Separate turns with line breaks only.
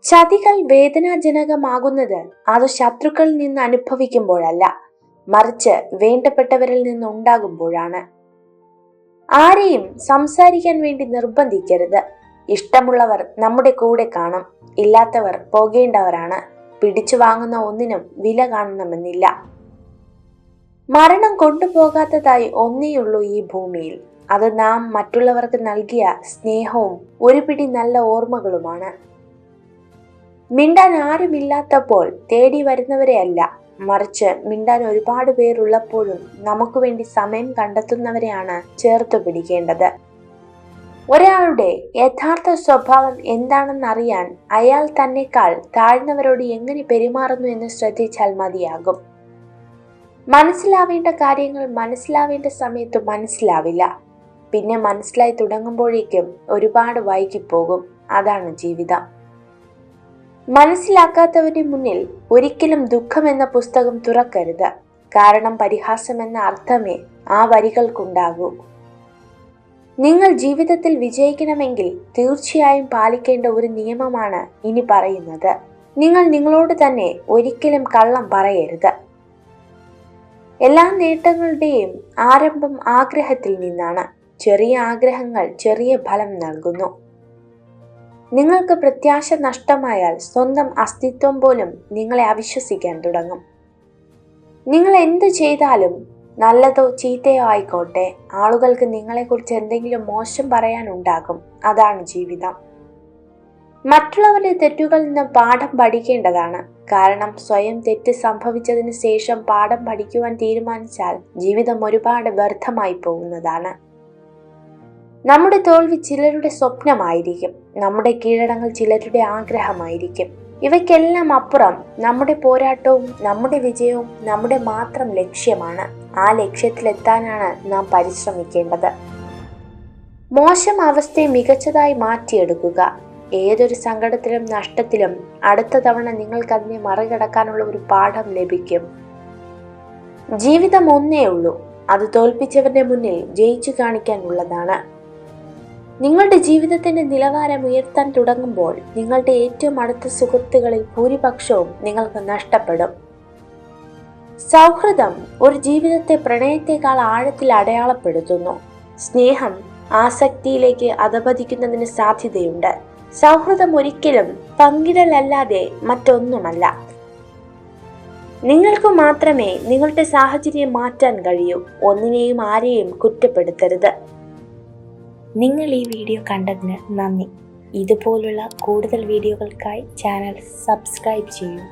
ചതികൾ വേദനാജനകമാകുന്നത് അത് ശത്രുക്കളിൽ നിന്ന് അനുഭവിക്കുമ്പോഴല്ല, മറിച്ച് വേണ്ടപ്പെട്ടവരിൽ നിന്ന് ഉണ്ടാകുമ്പോഴാണ്. ആരെയും സംസാരിക്കാൻ വേണ്ടി നിർബന്ധിക്കരുത്. ഇഷ്ടമുള്ളവർ നമ്മുടെ കൂടെ കാണും, ഇല്ലാത്തവർ പോകേണ്ടവരാണ്. പിടിച്ചു വാങ്ങുന്ന ഒന്നിനും വില കാണണമെന്നില്ല. മരണം കൊണ്ടുപോകാത്തതായി ഒന്നേയുള്ളൂ ഈ ഭൂമിയിൽ. അത് നാം മറ്റുള്ളവർക്ക് നൽകിയ സ്നേഹവും ഒരു പിടി നല്ല ഓർമ്മകളുമാണ്. മിണ്ടാൻ ആരുമില്ലാത്തപ്പോൾ തേടി വരുന്നവരെ അല്ല, മറിച്ച് മിണ്ടാൻ ഒരുപാട് പേരുള്ളപ്പോഴും നമുക്ക് വേണ്ടി സമയം കണ്ടെത്തുന്നവരെയാണ് ചേർത്ത് പിടിക്കേണ്ടത്. ഒരാളുടെ യഥാർത്ഥ സ്വഭാവം എന്താണെന്നറിയാൻ അയാൾ തന്നെക്കാൾ താഴ്ന്നവരോട് എങ്ങനെ പെരുമാറുന്നു എന്ന് ശ്രദ്ധിച്ചാൽ മതിയാകും. മനസ്സിലാവേണ്ട കാര്യങ്ങൾ മനസ്സിലാവേണ്ട സമയത്ത് മനസ്സിലാവില്ല. പിന്നെ മനസ്സിലായി തുടങ്ങുമ്പോഴേക്കും ഒരുപാട് വൈകിപ്പോകും. അതാണ് ജീവിതം. മനസ്സിലാക്കാത്തവരുടെ മുന്നിൽ ഒരിക്കലും ദുഃഖം എന്ന പുസ്തകം തുറക്കരുത്. കാരണം പരിഹാസം എന്ന അർത്ഥമേ ആ വരികൾക്കുണ്ടാകൂ. നിങ്ങൾ ജീവിതത്തിൽ വിജയിക്കണമെങ്കിൽ തീർച്ചയായും പാലിക്കേണ്ട ഒരു നിയമമാണ് ഇനി പറയുന്നത്. നിങ്ങൾ നിങ്ങളോട് തന്നെ ഒരിക്കലും കള്ളം പറയരുത്. എല്ലാ നേട്ടങ്ങളുടെയും ആരംഭം ആഗ്രഹത്തിൽ നിന്നാണ്. ചെറിയ ആഗ്രഹങ്ങൾ ചെറിയ ഫലം നൽകുന്നു. നിങ്ങൾക്ക് പ്രത്യാശ നഷ്ടമായാൽ സ്വന്തം അസ്തിത്വം പോലും നിങ്ങളെ അവിശ്വസിക്കാൻ തുടങ്ങും. നിങ്ങൾ എന്ത് ചെയ്താലും, നല്ലതോ ചീത്തയോ ആയിക്കോട്ടെ, ആളുകൾക്ക് നിങ്ങളെക്കുറിച്ച് എന്തെങ്കിലും മോശം പറയാനുണ്ടാകും. അതാണ് ജീവിതം. മറ്റുള്ളവരുടെ തെറ്റുകളിൽ നിന്ന് പാഠം പഠിക്കേണ്ടതാണ്. കാരണം സ്വയം തെറ്റ് സംഭവിച്ചതിന് ശേഷം പാഠം പഠിക്കുവാൻ തീരുമാനിച്ചാൽ ജീവിതം ഒരുപാട് വ്യർത്ഥമായി പോകുന്നതാണ്. നമ്മുടെ തോൽവി ചിലരുടെ സ്വപ്നമായിരിക്കും, നമ്മുടെ കീഴടങ്ങൾ ചിലരുടെ ആഗ്രഹമായിരിക്കും. ഇവയ്ക്കെല്ലാം അപ്പുറം നമ്മുടെ പോരാട്ടവും നമ്മുടെ വിജയവും നമ്മുടെ മാത്രം ലക്ഷ്യമാണ്. ആ ലക്ഷ്യത്തിലെത്താനാണ് നാം പരിശ്രമിക്കേണ്ടത്. മോശം അവസ്ഥയെ മികച്ചതായി മാറ്റിയെടുക്കുക. ഏതൊരു സങ്കടത്തിലും നഷ്ടത്തിലും അടുത്ത തവണ നിങ്ങൾക്കതിനെ മറികടക്കാനുള്ള ഒരു പാഠം ലഭിക്കും. ജീവിതം ഒന്നേ ഉള്ളൂ, അത് തോൽപ്പിച്ചവരുടെ മുന്നിൽ ജയിച്ചു കാണിക്കാനുള്ളതാണ്. നിങ്ങളുടെ ജീവിതത്തിന്റെ നിലവാരം ഉയർത്താൻ തുടങ്ങുമ്പോൾ നിങ്ങളുടെ ഏറ്റവും അടുത്ത സുഹൃത്തുക്കളിൽ ഭൂരിപക്ഷവും നിങ്ങൾക്ക് നഷ്ടപ്പെടും. സൗഹൃദം ഒരു ജീവിതത്തെ പ്രണയത്തെക്കാൾ ആഴത്തിൽ അടയാളപ്പെടുത്തുന്നു. സ്നേഹം ആസക്തിയിലേക്ക് അധപതിക്കുന്നതിന് സാധ്യതയുണ്ട്. സൗഹൃദം ഒരിക്കലും പങ്കിടലല്ലാതെ മറ്റൊന്നുമല്ല. നിങ്ങൾക്ക് മാത്രമേ നിങ്ങളുടെ സാഹചര്യം മാറ്റാൻ കഴിയൂ. ഒന്നിനെയും ആരെയും കുറ്റപ്പെടുത്തരുത്.
നിങ്ങൾ ഈ വീഡിയോ കണ്ടതിന് നന്ദി. ഇതുപോലുള്ള കൂടുതൽ വീഡിയോകൾക്കായി ചാനൽ സബ്സ്ക്രൈബ് ചെയ്യൂ.